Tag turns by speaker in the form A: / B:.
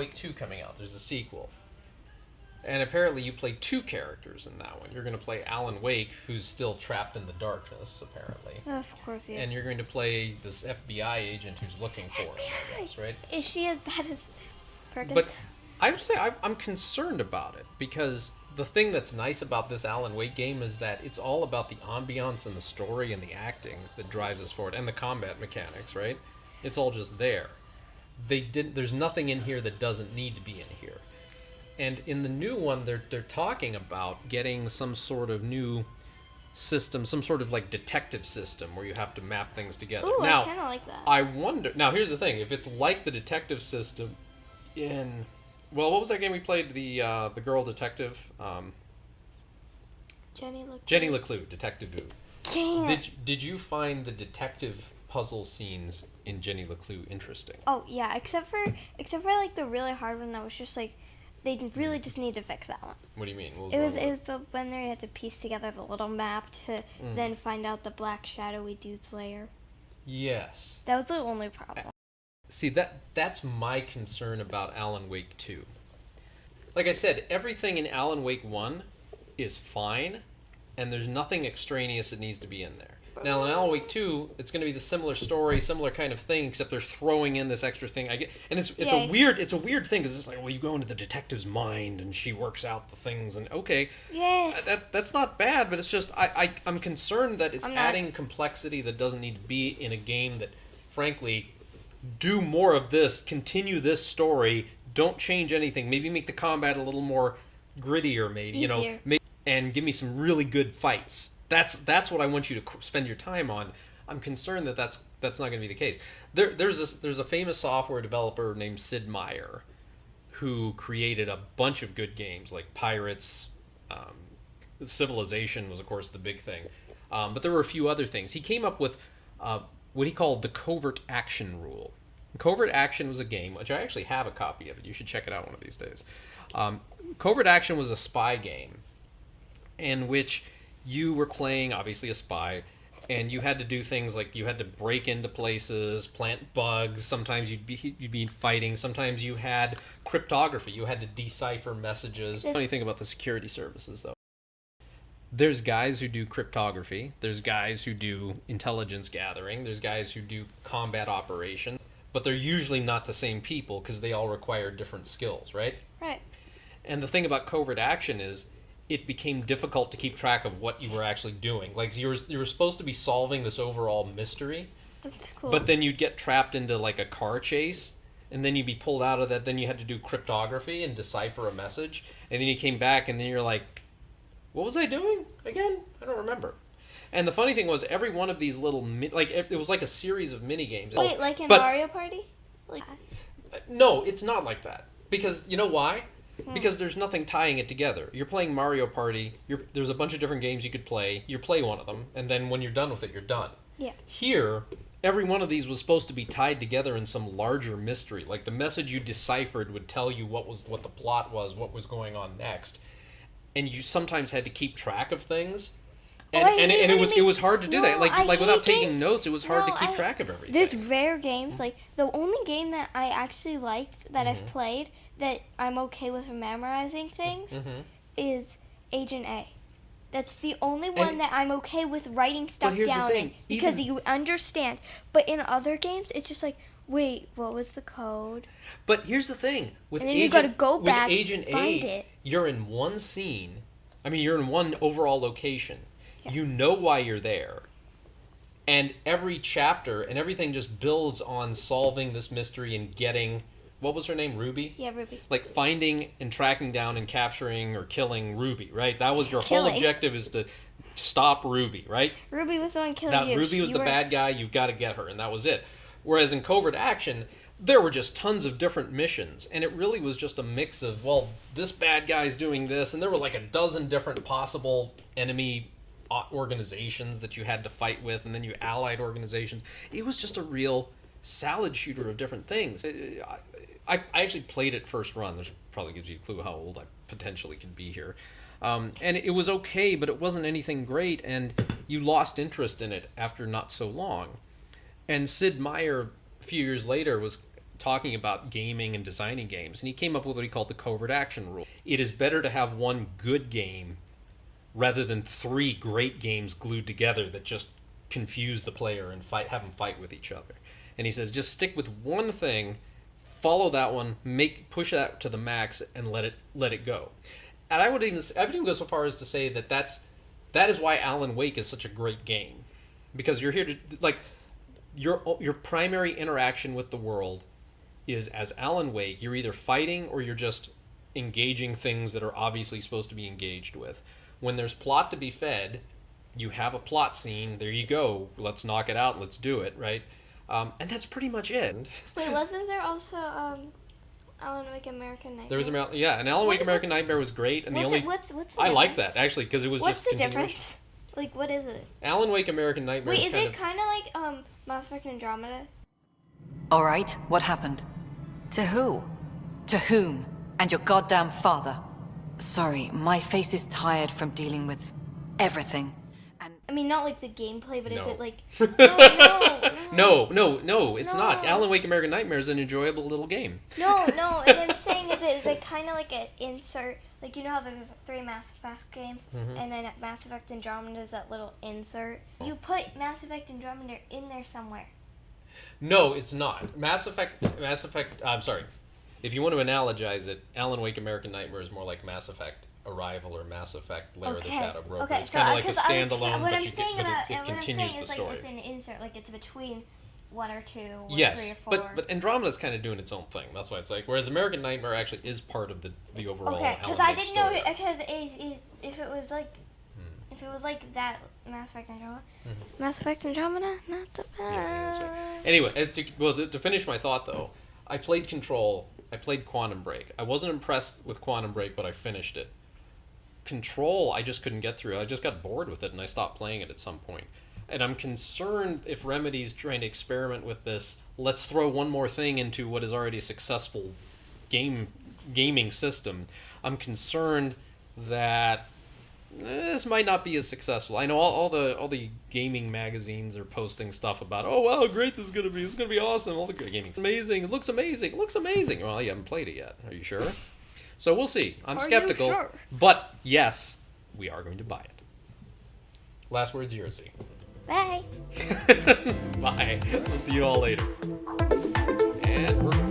A: Wake 2 coming out. There's a sequel. And apparently you play two characters in that one. You're going to play Alan Wake, who's still trapped in the darkness, apparently.
B: Of course he is.
A: And you're going to play this FBI agent who's looking for him, I guess, right?
B: Is she as bad as Perkins?
A: But I would say I'm concerned about it, because the thing that's nice about this Alan Wake game is that it's all about the ambiance and the story and the acting that drives us forward, and the combat mechanics, right? It's all just there. There's nothing in here that doesn't need to be in here. And in the new one, they're talking about getting some sort of new system, some sort of like detective system where you have to map things together.
B: Ooh,
A: now,
B: I kind of like that.
A: I wonder. Now, here's the thing: if it's like the detective system in, well, what was that game we played? The girl detective,
B: Jenny LeClue.
A: Jenny LeClue, Detective Who.
B: Can't.
A: Did you find the detective puzzle scenes in Jenny LeClue interesting?
B: Oh yeah, except for like the really hard one that was just like they really just need to fix that one.
A: What do you mean? What
B: It
A: wrong
B: was
A: with
B: it was the when they had to piece together the little map to then find out the black shadowy dude's lair.
A: Yes.
B: That was the only problem.
A: See, that's my concern about Alan Wake 2. Like I said, everything in Alan Wake 1 is fine, and there's nothing extraneous that needs to be in there. Now, in Alan Wake 2, it's going to be the similar story, similar kind of thing, except they're throwing in this extra thing. And it's
B: Yeah.
A: a weird thing, because it's like, well, you go into the detective's mind, and she works out the things, and okay,
B: Yes.
A: that's not bad, but it's just I'm concerned that it's
B: I'm not-
A: adding complexity that doesn't need to be in a game that, frankly, do more of this, continue this story, don't change anything, maybe make the combat a little more grittier, maybe,
B: Easier.
A: and give me some really good fights. That's what I want you to spend your time on. I'm concerned that that's not going to be the case. There's a famous software developer named Sid Meier who created a bunch of good games like Pirates. Civilization was, of course, the big thing. But there were a few other things. He came up with what he called the Covert Action rule. Covert Action was a game, which I actually have a copy of it. You should check it out one of these days. Covert Action was a spy game in which you were playing, obviously, a spy, and you had to do things like you had to break into places, plant bugs. Sometimes you'd be fighting. Sometimes you had cryptography. You had to decipher messages. Funny thing about the security services, though. There's guys who do cryptography. There's guys who do intelligence gathering. There's guys who do combat operations. But they're usually not the same people because they all require different skills, right?
B: Right.
A: And the thing about Covert Action is it became difficult to keep track of what you were actually doing. Like, you were supposed to be solving this overall mystery,
B: That's cool.
A: but then you'd get trapped into, like, a car chase, and then you'd be pulled out of that. Then you had to do cryptography and decipher a message, and then you came back, and then you're like, what was I doing again? I don't remember. And the funny thing was, every one of these little, it was like a series of mini games.
B: Wait, like in
A: But-
B: Mario Party? Like
A: No, it's not like that. Because, you know why? Because there's nothing tying it together. You're playing Mario Party, there's a bunch of different games you could play, you play one of them, and then when you're done with it, you're done.
B: Yeah.
A: Here, every one of these was supposed to be tied together in some larger mystery. Like, the message you deciphered would tell you what the plot was, what was going on next. And you sometimes had to keep track of things. And,
B: I
A: and
B: hate
A: it
B: when
A: was hard to do that.
B: No, I
A: Like without
B: hate
A: taking
B: games.
A: notes, it was hard
B: No,
A: to keep track of everything.
B: There's rare games, like the only game that I actually liked that I've played that I'm okay with memorizing things is Agent A. That's the only one that I'm okay with writing stuff
A: here's the
B: down
A: thing,
B: in because
A: even-
B: you understand. But in other games, it's just like, wait, what was the code?
A: But here's the thing. With
B: And then you gotta go
A: with
B: back,
A: Agent
B: find
A: A,
B: it.
A: you're in one scene. I mean, you're in one overall location. Yeah. You know why you're there. And every chapter and everything just builds on solving this mystery and getting... What was her name? Ruby?
B: Yeah, Ruby.
A: Like finding and tracking down and capturing or killing Ruby, right? That was your whole
B: Killing.
A: objective, is to stop Ruby, right?
B: Ruby was the one killing
A: Now,
B: you.
A: Ruby was
B: You
A: the
B: were-
A: bad guy, you've got to get her, and that was it. Whereas in Covert Action, there were just tons of different missions, and it really was just a mix of, well, this bad guy's doing this, and there were like a dozen different possible enemy organizations that you had to fight with, and then you allied organizations. It was just a real salad shooter of different things. I actually played it first run. This probably gives you a clue how old I potentially could be here. And it was okay, but it wasn't anything great, and you lost interest in it after not so long. And Sid Meier, a few years later, was talking about gaming and designing games, and he came up with what he called the covert action rule. It is better to have one good game rather than 3 great games glued together that just confuse the player and have them fight with each other. And he says, just stick with one thing, follow that one, push that to the max, and let it go. And I would even go so far as to say that is why Alan Wake is such a great game, because you're here to your primary interaction with the world is as Alan Wake. You're either fighting or you're just engaging things that are obviously supposed to be engaged with. When there's plot to be fed, you have a plot scene. There you go. Let's knock it out. Let's do it, right? And that's pretty much it.
B: Wait, wasn't there also Alan Wake American Nightmare?
A: There was an Alan Wake American Nightmare was great, and
B: what's the
A: I liked that actually because it was
B: what's
A: just.
B: What's the difference? Like, what is it?
A: Alan Wake American Nightmare.
B: Wait, is it kind of like Mass Effect Andromeda?
C: All right, what happened?
D: To who?
C: To whom? And your goddamn father. Sorry, my face is tired from dealing with everything. And
B: I mean, not like the gameplay, but
A: No.
B: is it like...
A: No, it's not. Alan Wake American Nightmare is an enjoyable little game.
B: No, and I'm saying is it kind of like an insert, like you know how there's 3 Mass Effect games, and then Mass Effect Andromeda is that little insert? You put Mass Effect Andromeda in there somewhere.
A: No, it's not. Mass Effect, I'm sorry. If you want to analogize it, Alan Wake American Nightmare is more like Mass Effect Arrival or Mass Effect Lair of the Shadow Broker.
B: Okay,
A: It's kind of like a standalone,
B: what
A: but
B: I'm saying about
A: it
B: what I'm
A: continues
B: saying
A: the
B: is like
A: story.
B: it's an insert, like it's between 1 or 2 or
A: Yes,
B: 3 or 4.
A: but Andromeda's kind of doing its own thing. That's why it's like, whereas American Nightmare actually is part of the overall
B: okay,
A: Alan
B: because I
A: Wake
B: didn't
A: story.
B: know because if it was like if it was like that Mass Effect Andromeda, Mass Effect Andromeda, not the best.
A: Yeah, that's right. Anyway, to finish my thought though, I played Control. I played Quantum Break. I wasn't impressed with Quantum Break, but I finished it. Control, I just couldn't get through. I just got bored with it, and I stopped playing it at some point. And I'm concerned if Remedy's trying to experiment with this. Let's throw one more thing into what is already a successful gaming system. I'm concerned that this might not be as successful. I know all the gaming magazines are posting stuff about, oh wow, how great this is gonna be. It's gonna be awesome. All the gaming's amazing. It looks amazing. It looks amazing. Well, you haven't played it yet. Are you sure? So we'll see. I'm skeptical.
B: Are you sure?
A: But yes, we are going to buy it. Last words, yours.
B: Bye.
A: Bye. We'll see you all later. And we're